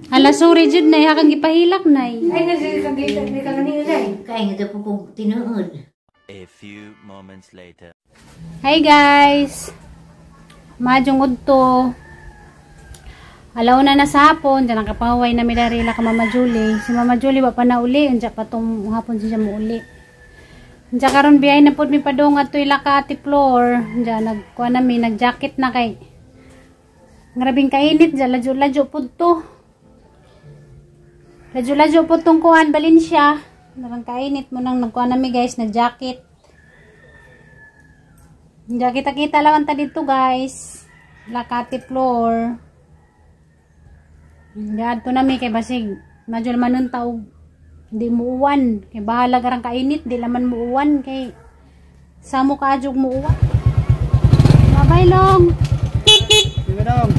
Hala, sorry, Jud na. Hakang gipahilak na. Ay, nasa kagita. May kaganina na eh. Kaya nga po kong tinuod. A few moments later. Hi guys! Madyong udto. Alaw na sa hapon. Diyan nakapahuway na midarila ka Mama Julie. Si Mama Julie ba pa na uli. Diyan pa itong hapon siya mo uli. Diyan karon biyay na po mi padong at tuila ka ati floor. Diyan nagkuha na mi. Nag-jacket na kay. Ngrabing kainit. Diyan ladyo-ladyo po to. Ladyo-ladyo po tong kuhan. Balin siya. Narang kainit mo nang nagkuha na mi guys. Nag-jacket. Hindi kita-kita lawan ta dito guys. Lakati floor. Diyan to nami kay basig. Medyo naman ng tao. Hindi mo uwan. Kay bahala garang kainit. Di laman mo uwan. Kay samo ka adyog mo uwan. Bye long. Sige dong.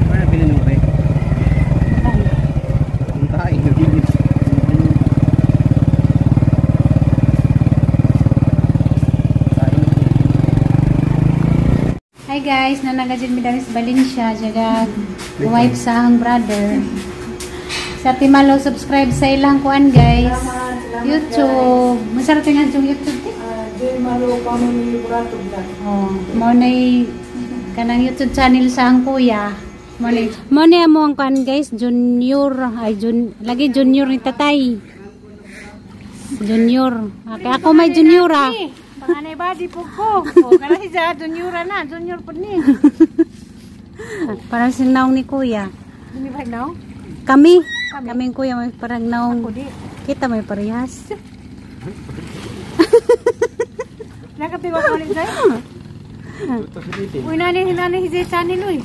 Mana pilih mo kay? Punta ino gilid. Hi guys, nanagajid mi dalis Valencia, jaga wife sa ang brother. Sa Timalo subscribe sa ilang kuan guys. YouTube. Masarap nga yung YouTube ti. Timalo Family Burato Vlog. Oh, mo nay kanang YouTube channel sa ang kuya. Mo ni amo ang kuan guys, junior ay lagi junior ni tatay. Junior. Okay, ako may junior ah. Panganay ba di po ko. O kana siya junior na, junior po ni. Parang sinaw ni kuya. Hindi ba now? Kaming kuya may parang naong. Kita may parehas. Nakatiwa ko ulit sa'yo. Uy, nani hizay channel uy.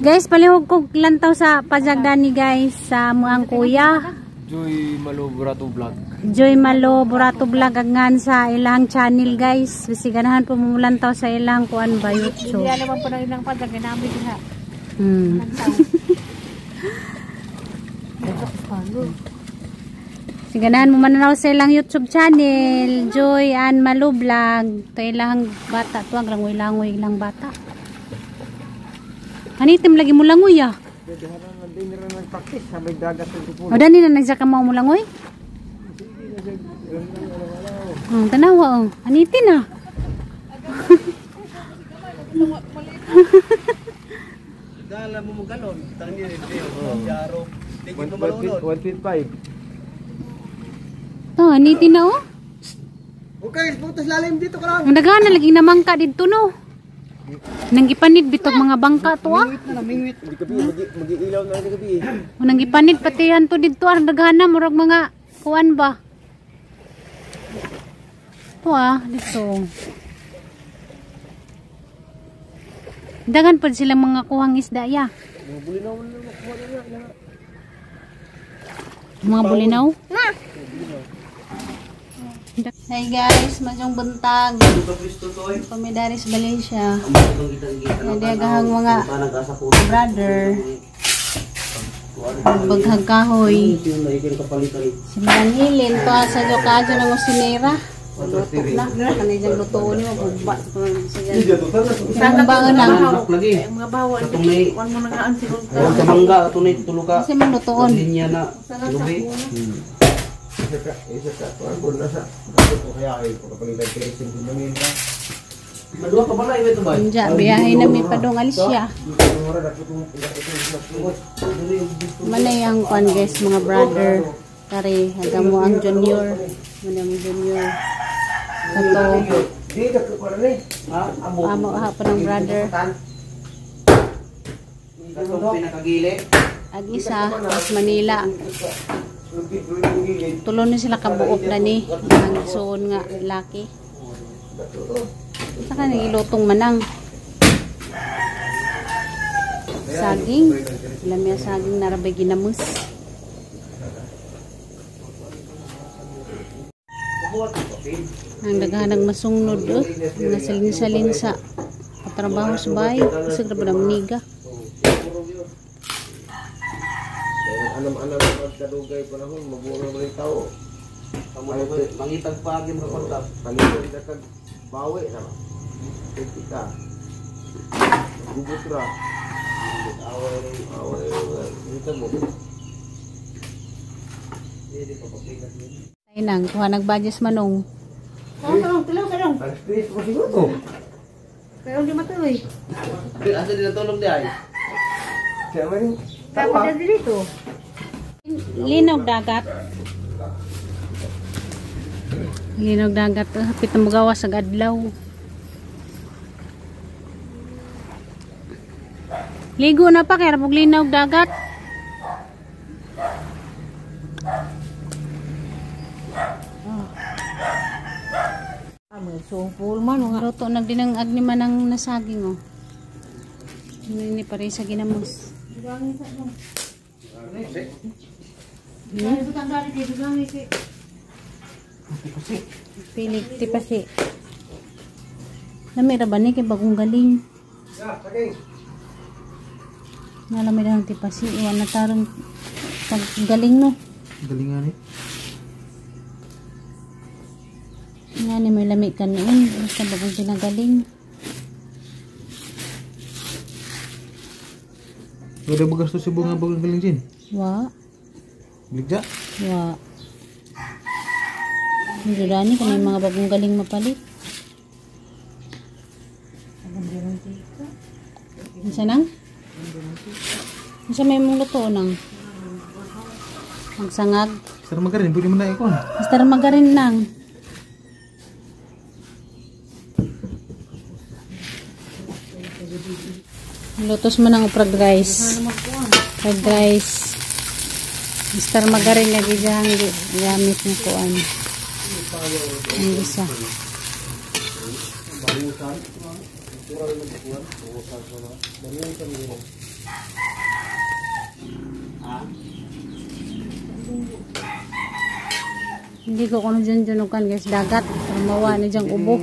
Guys, palihog ko lantaw sa pajagdani guys sa muang kuya. Joy Malo Burato Vlog. Joy Malo Burato Vlog agngan sa ilang channel guys. Bisiganahan po mumulantaw sa ilang kuan ba YouTube. Hindi naman po na ilang pagdag ginamit ha. Siganahan mo mananaw sa ilang YouTube channel. Joy and Malo Vlog. Ito ilang bata. Ito ang langoy-langoy ilang bata. Kanitim lagi mo langoy ah. O dani na nagsaka mo langoy? Tanawa oh. Anitin ah. Dala mo mo galon. Tangin ni Jaro. 1.5. To, anitin na oh. Okay, putas lalim dito ka lang. Ang daghan na lagi namangka dito no. Nang gipanid bitog mga bangka to ah. Mingwit. Di gabi mag-iilaw na di gabi. Nang gipanid pati yan to dito ah. Daghan na murag mga kuan ba. To ah, dito. Dagan pa sila mga kuhang isda ya. Mga bulinaw na makuha na. Mga bulinaw? Na. Hey guys, masyong buntag. Pamidaris Valencia. Nadiagahang mga brother. Baghag kahoy. Si Manangilin to sa Jokadyo ng Osinera. Luto na. Kanay dyan lutoon mo. Bugba. Isang bangon lang. Mga bawaan. Huwag mo nagaan siguro. Kamangga, tunay tulog ka. Kasi man lutoon. Linya na. Lubi. Isa ka. Pagod na sa. Kaya ay kapalitan kay isin dumamin ka. Madua ka pala ito ba? Diya, biyahe na may padong Alicia. Manay ang kwan guys, mga brother. Kari, hanggang mo ang junior. Manay ang junior. Kato. Amo hapon ng brother. Ag isa, mas Manila. Tulon na sila kabuok na ni. Ang suon nga laki. Saka nangilotong manang. Saging. Lamya saging narabay ginamus. Ang daghanang masungnod oh. Mga salin-salin sa katrabaho sa bahay. Kasi grabe na maniga. Anam-anam ang kadugay panahon, mabuo na rin tao. Mangitag pagi mga kontak. Palito na kag bawi na. Kritika. Gubot ra. Away. Dito mo. Hindi pa papigat niya. Ay nang, kuha nagbadyas manong. Tulong. Pag-split mo siguro. Pero di matuloy. Asa din natulog di ay? Kaya man yung Tapos na dito. Linog dagat. Linog dagat. Hapit na magawas sa adlaw. Ligo na pa kaya pag linog dagat. Sumpul man nga. Roto nagdinang agni man ang nasaging oh. Ini pare sa ginamos. Pilig tipasi. Namira ba ni kay bagong galing? Nalamay lang tipasi. Iwan na tarong pag galing no. galingan ni. Nga ni may lamig ka noon. Basta bagong pinagaling. Udah begas tuh si bunga bagong galing din. Wa. Ligja. Wa. Hindi rani kung may mga bagong galing mapalit. Isa nang? Isa may mong luto nang? Magsangag. Sarang magarin, pwede mo na ikon. Basta magarin nang. Lutos mo ng fried rice. Fried rice. Basta magarin na gijang gamit ng kuan. Ang isa. Hindi ko kung dyan junukan guys dagat. Mawa na dyang ubo.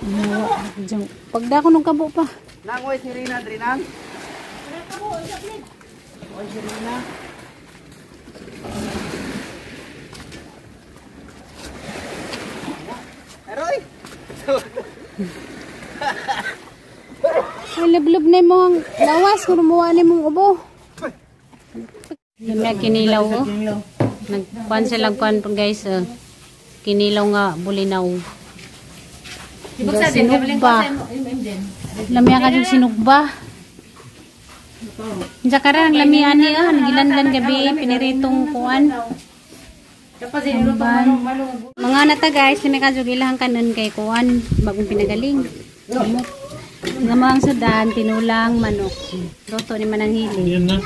Mawa na dyang. Pagda ko nung kabo pa. Nangoy si Rina, Drinan. Oy si Rina. Aroy. Ay, lablab na mo ang lawas kung rumuha na mong ubo. Yung may kinilaw ko. Nagkuhan silang kuhan po guys. Kinilaw nga bulinaw. Hanggang sinugba. Lamia ka yung sinugba. Diyan ka rin ang lamia niya. Nagilandan gabi. Piniritong kuhan. Mga nata guys. Lami ka yung ilang kanon kay kuhan. Bagong pinagaling. Nga mga sudan, tinulang, manok. Roto ni manang hili. Yan na.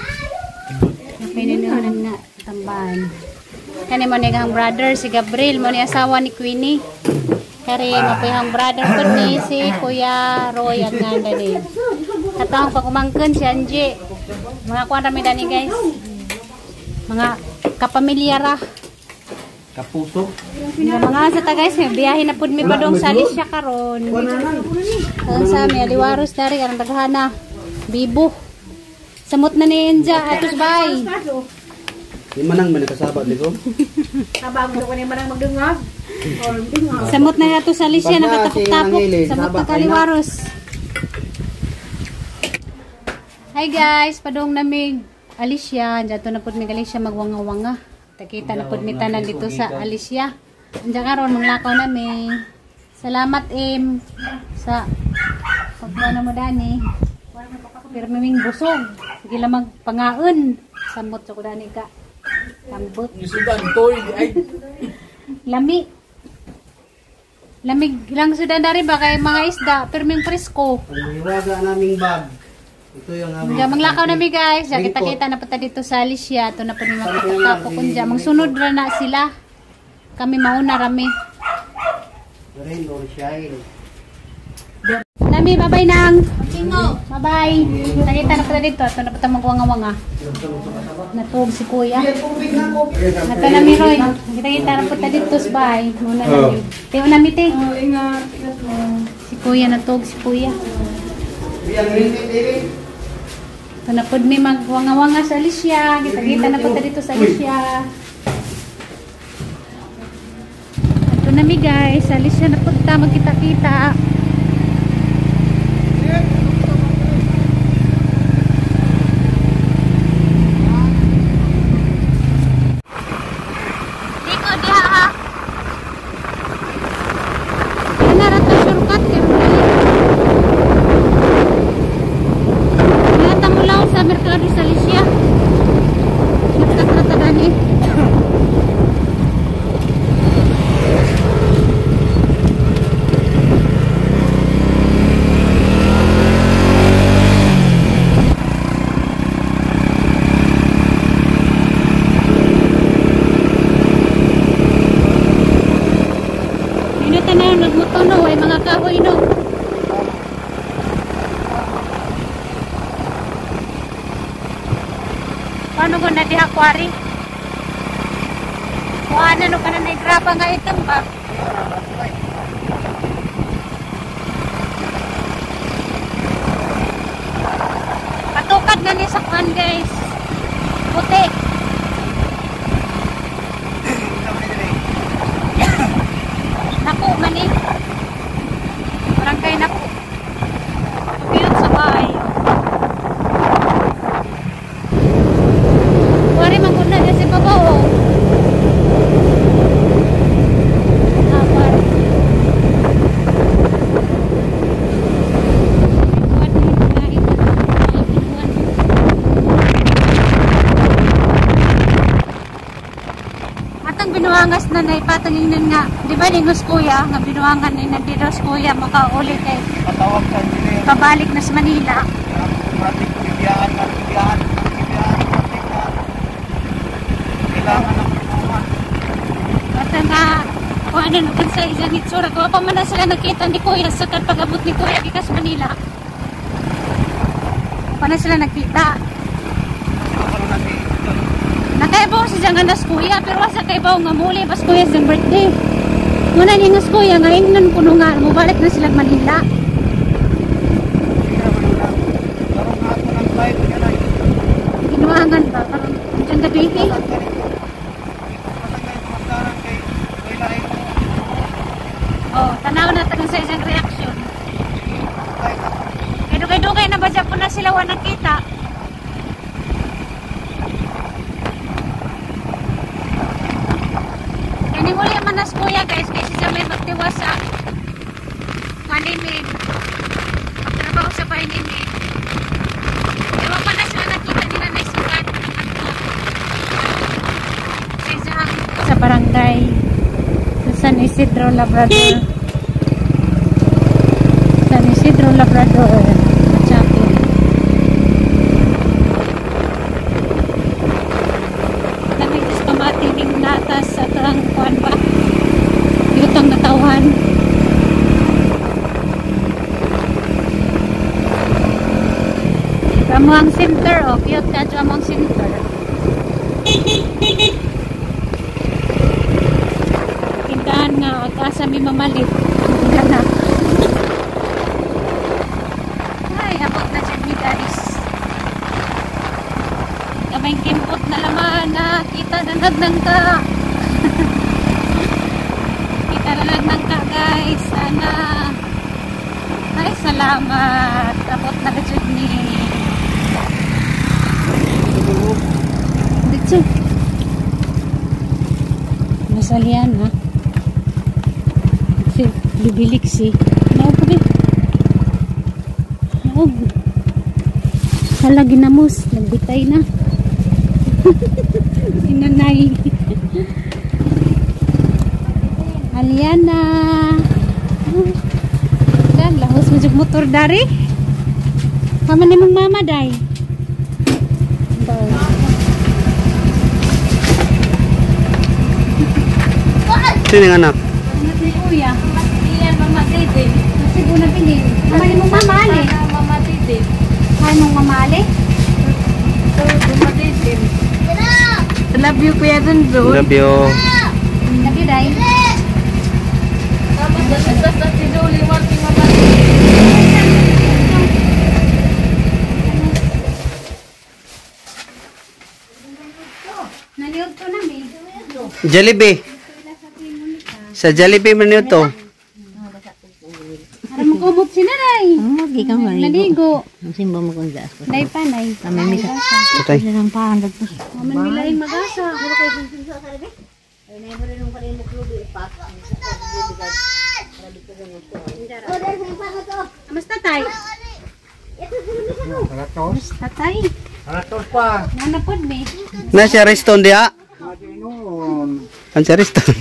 Pinununan nga tambahan. Kani mo ni ang brother si Gabriel mo ni asawa ni Queenie. Kari mapihang brother ko ni si Kuya Roy at nga dali. Katawang pagumangkin si Angie. Mga kuwan rami dani guys. Mga kapamilya ra. Kapuso. Mga sa ta guys, biyahe na pud mi padong sa Alicia karon. Ang sa mi aliwaros dari karang daghana. Bibo. Samot na ni Enja atos bay. Di manang man kasabot ni ko. Tabang ko ni manang magdungag. Samot na atos sa Alicia nakatapok-tapok. Samot na kaliwaros. Hi guys, padong namig Alicia. Diyan na pud mi Alicia magwanga-wanga. Takita na pud mi tanan dito sa Alicia. Andiyan karon manglakaw nami. Salamat im sa pagkuha mo dani. Pero maming busog. Sige lang magpangaon. Samot sa kudani ka. Tambot. Isudan, toy. Ay. Lami. Lamig lang sudan dari ba kay mga isda. Pero may presko. Ang hiwaga naming bag. Ito yung aming. Diyan manglakaw nami guys. Diyan kita-kita na pata dito sa Alicia. Ito na po naman kapag-kapag kung diyan. Mangsunod ra na sila. Kami mauna rami. Rain or shine. Nami, bye-bye nang. Bye-bye. Kita-kita na pata dito. Ito na pata magwanga-wanga. Natug si kuya. Ito nami Roy. Kita-kita na pata dito. Bye. Muna nami. Tiyo nami te. Ingat. Si kuya natug si kuya. Ito na po may magwanga-wanga sa Alicia. Kita-kita na pata dito sa Alicia. Ito nami guys. Alis na punta. Magkita-kita. Liko diha ha. Yan na rato shortcut. Nata mula sa Mercado sa Alicia. Shortcut gani. Na nagmutono ay mga kahoy no. Paano ko na diha kwari? Kuha no ka na naigraba nga item ba? Patukad na ni sa kwan guys. Puti. Naku, mani. Barangay naku. Tupiyot sa bahay. Wari maguna na si Babaw. Wari. Atang binuangas na naipatangin nga. Di ba ningos kuya, nga binuangan ni nandiros kuya, makaulit kay Patawag sa nila. pabalik na sa Manila. Matik bibiyaan na bibiyaan. Matik na. Kailangan ng pagkawan. At nga, kung ano naman sa isang itsura, kung pa man na sila nakita ni kuya sa pag-abot ni kuya gikas Manila. Pa na sila nakita. Nakaibaw si Jang anas kuya, pero wasa kaibaw nga muli, pas kuya sa birthday. Muna ni ngas kuya, nga ingnan puno nga, mubalik na sila Manila. Ginuangan ba? Parang dyan gabi eh. Oh, tanaw na tagang sa isang reaksyon. Dugay-dugay na ba dyan po na sila wa nakita? Kani muli manas kuya guys, kasi siya may magtiwasa. Manimig. Trabaho sa pahinimig. Ewa pa na sila nakita nila na isukat. Sa barangay sa San Isidro Labrador. San Isidro Labrador. Machapi. Namitis pamatingin natas sa tarang kuwan ba? Yutang natawan. Kamuang center, oh. Cute ka dyan among center. Tindahan nga, asa mi mamalit. Gana. Ay, abot na dyan mi guys. Kamay kimpot na laman na kita na nagnangka. Kita na nagnangka guys. Sana. Ay, salamat. Abot na dyan ni. Dito. Masalian ha. Si bibilik si. Naog ko din. Naog. Hala ginamos. Nagbitay na. Inanay. Aliana. Dan lahos mo jug motor dari. Kaman ni mong mama day. Sino yung anak? Anak ni kuya. Iyan mama tete. Kasi guna pinin. Kaman ni mong mama ali. Mama tete. Hay mong mama ali. Mama tete. Love you kuya dun bro. Love you. Love you day. Tapos dasas sa tiduli working mama. Naliod ko namin. Jollibee. Sa Jollibee man yun to. Para magkumot si nanay. Magi kang Naligo. Ang simba mo kung gas ko. Nay pa, nay. Kami misa. Tatay. Ang pahandag to. Maman milahin magasa. Kamusta tay? Tatay. pa. Nanapod me. Na siya reston dia. Ang siya reston.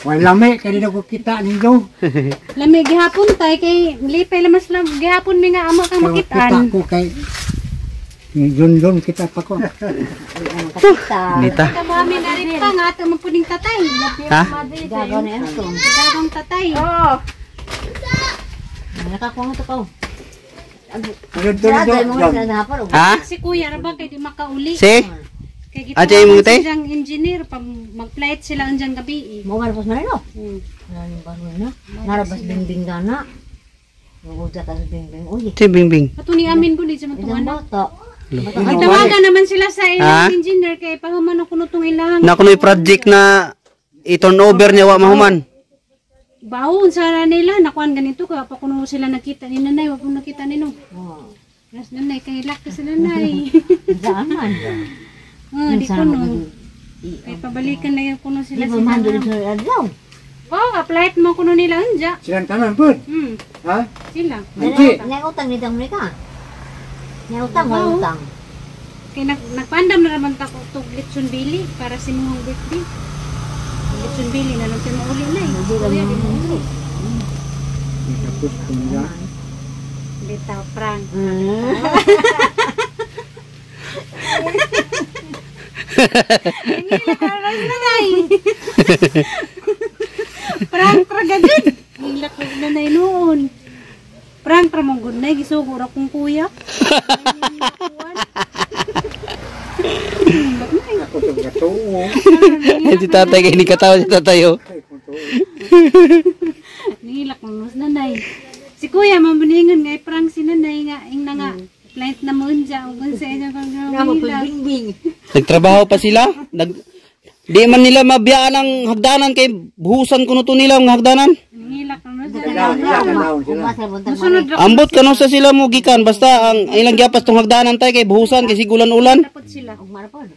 Wala lami, kanina ko kita niyo. Lami gihapon tay kay lipay lamas lang gihapon mi nga amo kang Kita makitaan. ko kay Yun kita pa ko. Nita. Kami na rin pa nga ito magpuning tatay. Ha? Gagaw na yan to. Gagawang tatay. Nakakuha nga to ka. Ano Dahil mo nga nahapar. Ha? Si kuya raba kay di makauli. Si? Kay Ah, dyan mo, gitawag te? siyang engineer pag mag-flight sila andyan gabi. Mo malapos na rin o. Hmm. Maraming baroy na. Narabas bingbing na na. Nagudya ka sa bingbing. Uy, Si Bingbing. Patuni amin ko di sa isang mga anak. bata. Nagtawagan naman sila sa Ha? ilang engineer kay pahuman ako nutong ilang. Nakunoy project na i-turn over niya wa mahuman. Bawon sa nila nakuan ganito ka pa kuno sila nakita ni nanay wa po nakita ni no. Oh. Yes nanay kay lak sa nanay. Saan man? Di ko no. Kay pabalikan na yung kuno Di sila ba mandun sila. sa adlaw? Oh, apply mo kuno nila anja. Silang tanan po. Ha? Sila. Hindi. Nangutang ni dang mereka. Nangutang wala utang. Kay nagpandam na naman ta ko tug litson bili para sa imong birthday. Litson bili na lang mo uli na. Hindi lang Kuya, di mo mo. uli. Tapos kumula. Bitaw prank. Prank ra gadid. Hilak ko na nay noon. Prank ra mong gunay gisugod akong kuya. Ako itong katuo. Si tatay kay ni katawa si tatay oh. Nihilak mo mas nanay. Si kuya mamuningon nga prank si nanay nga ing na nga flight na mo unja ug sa inyo kang Namo gawin. bingbing. Nagtrabaho pa sila. Di man nila mabiyaan ang hagdanan kay buhusan kuno to nila ang hagdanan. Nihilak mo mas Kalaon sila. Umas na buntag Musunod ra Ambot kano sa sila mo gikan basta ang ilang giapas tong hagdanan tay kay buhusan kay sigulan ulan. dapat sila. og marapod.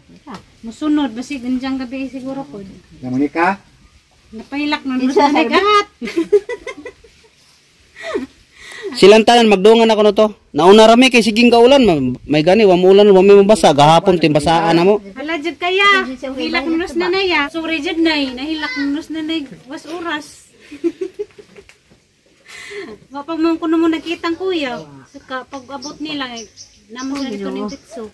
Musunod basig anjang gabi siguro pod. Naman ka? Napahilak na mas nanay kahat. Silang tanan magdungan ako no to. Nauna rami kay siging kaulan may gani wa mo ulan wa may mabasa gahapon timbasaan na mo. Hala jud kaya. Hilak mo mas nanay ya. Sorry jud nay. Nahilak mo mas nanay was oras. Kapag mo kuno mo nakitang kuya, saka pag abot nila namo sa dito ning pitso.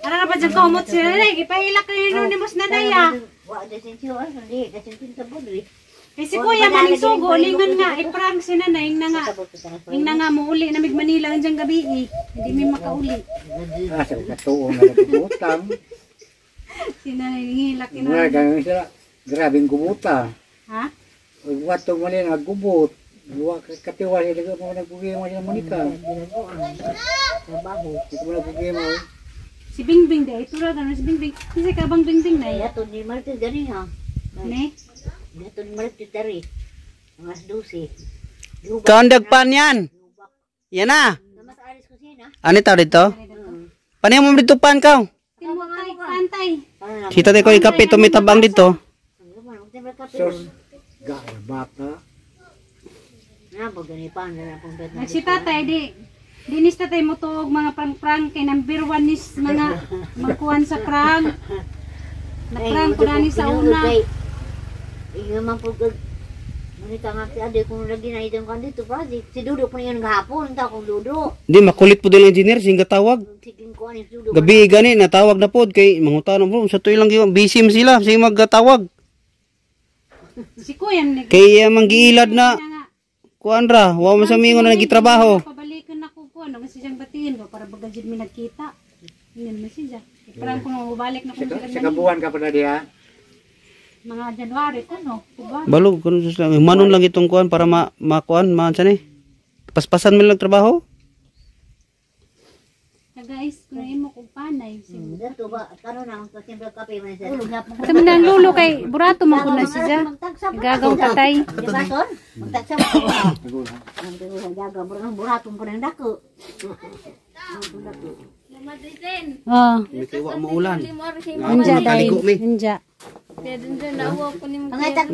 Ara na ba jud ka umot sila nay, gipahilak kayo ni mas nanay ya. Wa de sensyo di, de sensyo sa bodri. Kay si kuya maning sugo lingon nga iprank si nanay ing na nga. Ing na nga mo uli na mig Manila anjang gabi. Hindi mi makauli. Sa katuo na nagubutang. Si nanay hilak Mga ina. ganun sila. Grabing gubuta. Ha? Watong mali nagubot. Luwa katiwa sila mo nagbugi mo sila Monica. Trabaho. Ito mo nagbugi mo. Si Bingbing day tura na si Bingbing. Kasi ka bang Bingbing nay? Yato ni Martin dari ha. Ne? Yato ni Martin dari. Ang 12. Kaundag pan yan. Yan na. Namas alis ko siya na. Ani taw dito? Pani mo dito pan ka? Tinwantay kantay. Si tatay ko ikapit tumitabang dito. Sos. Garbata. Na pag ganipan na pong bet. Si tatay di dinis tatay mo tuog mga prank kay number 1 nis mga magkuhan sa prank. Na-prank ko na ni sa una. Iyo man po Manita nga si ade kung lagi na idang kan dito project. Si Dudo po niyan gahapon, ta kung Dudo. Di makulit po dili engineer sing tawag. Tiging ko ani si Dudo. Gabi gani natawag na pod kay mangutan mo sa tuig lang gyud busy man sila sing magtawag. Si kuya ni Kay manggiilad na kuan ra, wa man sa mingon na nagitrabaho. Pabalikan ako ko ano kasi siyang batiin ko para baga jud mi nagkita. Yan man siya. Parang kung mabalik na ko Sa kabuhan ka pala diha. mga January ko no. Diba? Balog kun sa manon lang itong kuan para makuan man sa ni. Paspasan man lang trabaho. Guys, kung imo ko panay. Dato ba, kano na, simple kape man siya. Sa mga lulo kay burato man kuna siya. Gagaw patay. Diba, son? Magtagsa mo. Ang buratong pa ng dako. Oh, May kiwa maulan. anja dai. Kaligo mi. Anja.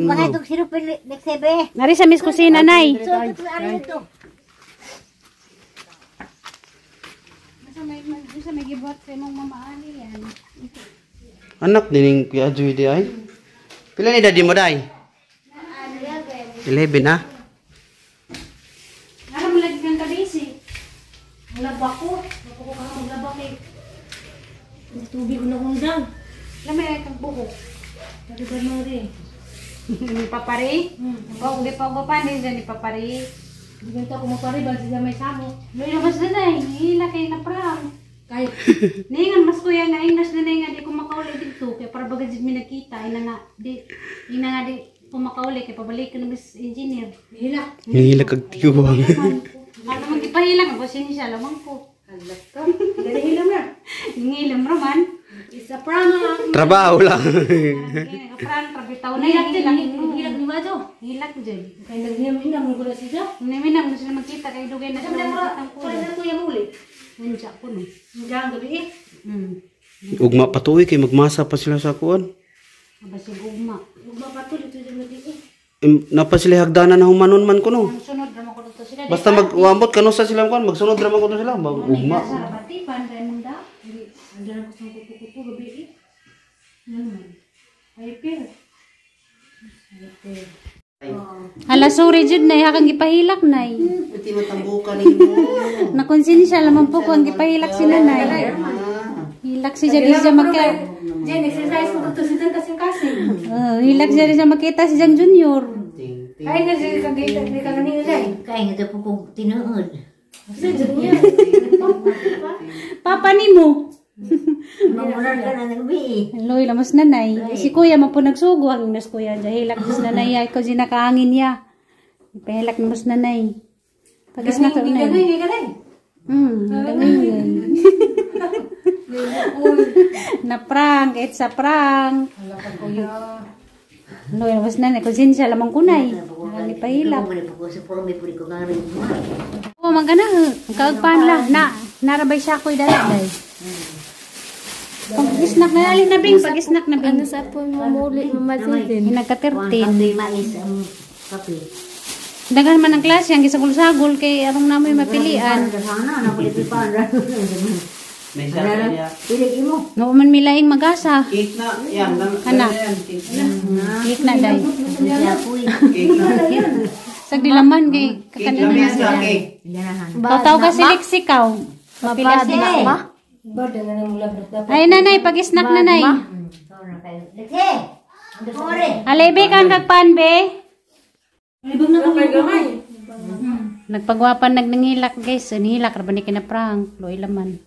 Pangaytog sirupin leksebe. Nari sa mis kusina nay. So, ito ano ito? Sa may gibot sa imong mamaali yan. Anak dining Kuya Joy di ay. Pila ni daddy mo day? 11 ha. Ano mo lagi kang kabisi? Maglaba ko. Bako ko kang maglaba kay. Tubig ko na undang. Lamay ay kang buhok. Sabi ka mo rin. Papari? Oh, hindi pa ako panin dyan, ipapari. Hindi ganito ako mapari, bali siya may sabot. Loy na mas nanay, hila kayo na pram. Kahit, naingan mas kuya nga, ingnas na nga, di ko makauli dito. Kaya para baga dyan may nakita, ina nga di pumakauli, kaya pabalik ka na mas engineer. Hila. Hila kag tiwang. Ano magipahila, mabasin niya siya, lamang ko. Halat ka, hindi hilam na. Hilam raman. Isa pram. Trabaho lang. Pran trabitaw na yan lang hilak ni bajo hilak dyan kay naghinam mo gula siya naminam mo sila magkita kay dugay na sila makita ko ko yung uli nandiya ko no hanggang gabi Ugma patuoy kay magmasa pa sila sa kuan. abasig ugma patuloy to dyan lagi Napa sila hagdanan na humanon man kuno. sunod ra mo ko to sila Basta magwambot kano sa sila kuan, magsunod ra man kuno sila, ugma. sa bati pan kay munda andiyan ko sa kuku gabi ay pir hala sorry jud nay hakang gipahilak nay Buti matambukan nimo. nakonsensya lamang po ko ang gipahilak si nanay hilak si jadi siya magka Jen, exercise ko to si Jen kasing-kasing. hilak siya siya makita si Jan Junior Kaya nga siya kagita, hindi ka kanina dahil. Kaya nga ito po kong tinuod. papa nimo Mamulan ka na ng gabi. loy lamas nanay si kuya mo po nagsugo ang nas kuya dya hilak mas nanay ay ko nakahangin ya ipahilak mas nanay pagis na to Hindi ka nay hindi ka rin. dangin na prank it's a prank loy lamas nanay konsensya lamang kunay ipahilak Muli po ko sa porme po ko kang rin. oh magana kaagpan la na narabay siya ko'y dalag pag-isnak na alin na bing pag-isnak na bing Sa po mamuli, mamasilin. nagka-13 Kape mais ang kape. daghan man ang klase ang gisagol-sagol kay arong namoy mapilian Sana na pwede pa pa. May sabi niya. Pili mo. no man milaing magasa Cake na, yan. Anak. cake na day Siya po eh. Cake na. sagdi laman kay Cake kakanina lang yan, cake. Ganahan. taw ka si Lexikaw mapila siya Bada na nang mulabot na. ay nanay pag-isnak nanay Sorry kayo. Lekse! Ang kumore. alebe kang kagpan be Libog na kay gamay. nagpagwapan nagnangilak guys nihilak ra ba ni kinaprank loy laman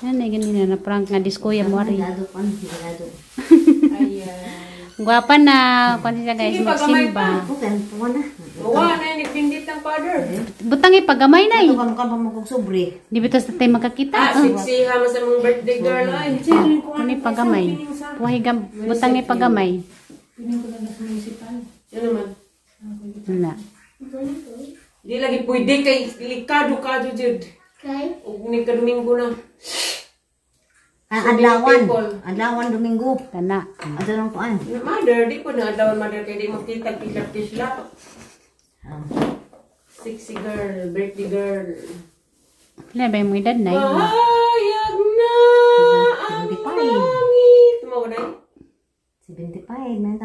yan ay ganina na prank nga diskuya mo ari Gado pan. Gado. gwapan na kung siya guys magsimba Bukan. Puwa na. Uwa na yung nagpindit ng powder. butang ipagamay na Ito ka mukha pa mo kong sobre. di bitas na tayo magkakita Siksiha mo sa mong birthday girl ay. ano ipagamay puhigam butang ni pagamay Yan naman. na Di lagi pwede kay likado-kado jud. Ug ni kaduminggo na. Adlawan Domingo. kana Ato nang kuan. Mother, di po na adlawan mother kay di makita kilap-kilap. Sexy girl, birthday girl. pila ba yung edad na Mahayag na ang 75. langit. Tumawa na 75 man